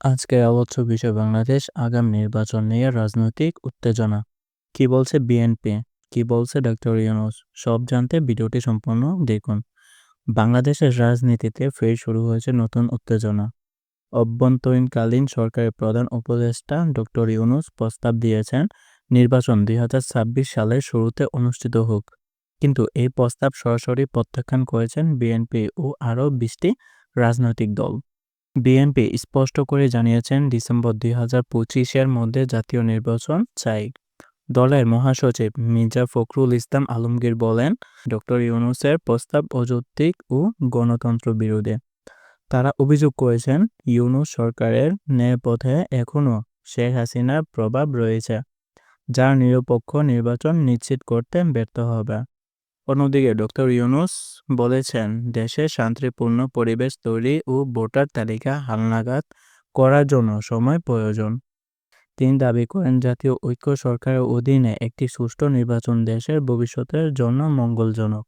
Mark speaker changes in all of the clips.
Speaker 1: আজকের আলোচ্য বিষয় বাংলাদেশ আগাম নির্বাচন নিয়ে রাজনৈতিক উত্তেজনা। কি বলছে বিএনপি? কি বলছে ডক্টর ইউনূস? সব জানতে ভিডিওটি সম্পূর্ণ দেখুন। বাংলাদেশের রাজনীতিতে ফের শুরু হয়েছে নতুন উত্তেজনা। অভ্যন্তরীণকালীন সরকারের প্রধান উপদেষ্টা ডক্টর ইউনূস প্রস্তাব দিয়েছেন নির্বাচন ২০২৬ সালের শুরুতে অনুষ্ঠিত হোক। কিন্তু এই প্রস্তাব সরাসরি প্রত্যাখ্যান করেছেন বিএনপি ও আরও ২০টি রাজনৈতিক দল। বিএনপি স্পষ্ট করে জানিয়েছেন ডিসেম্বর ২০২৫-এর মধ্যে জাতীয় নির্বাচন চাই। দলের মহাসচিব মির্জা ফখরুল ইসলাম আলমগীর বলেন, ডক্টর ইউনূসের প্রস্তাব অযৌক্তিক ও গণতন্ত্র বিরোধী। তারা অভিযোগ করেছেন, ইউনূস সরকারের নেপথ্যে এখনও শেখ হাসিনার প্রভাব রয়েছে, যা নিরপেক্ষ নির্বাচন নিশ্চিত করতে ব্যর্থ হবে। অন্যদিকে ডক্টর ইউনূস বলেছেন, দেশে শান্তিপূর্ণ পরিবেশ তৈরি ও ভোটার তালিকা হালনাগাদ করার জন্য সময় প্রয়োজন। তিনি দাবি করেন, জাতীয় ঐক্য সরকারের অধীনে একটি সুষ্ঠু নির্বাচন দেশের ভবিষ্যতের জন্য মঙ্গলজনক।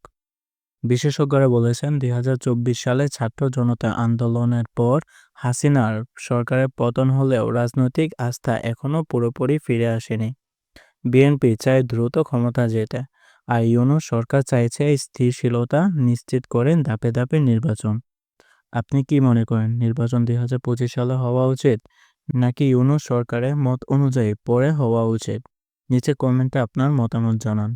Speaker 1: বিশেষজ্ঞরা বলেছেন, ২০২৪ সালে ছাত্র জনতা আন্দোলনের পর হাসিনার সরকারের পতন হলেও রাজনৈতিক আস্থা এখনও পুরোপুরি ফিরে আসেনি। বিএনপি চায় দ্রুত ক্ষমতা যেতে, আর ইউনূস সরকার চাইছে স্থিতিশীলতা নিশ্চিত করে ধাপে ধাপে নির্বাচন। আপনি কি মনে করেন, নির্বাচন ২০২৫ সালে হওয়া উচিত, নাকি ইউনূস সরকারের মত অনুযায়ী পরে হওয়া উচিত? নিচে কমেন্টে আপনার মতামত জানান।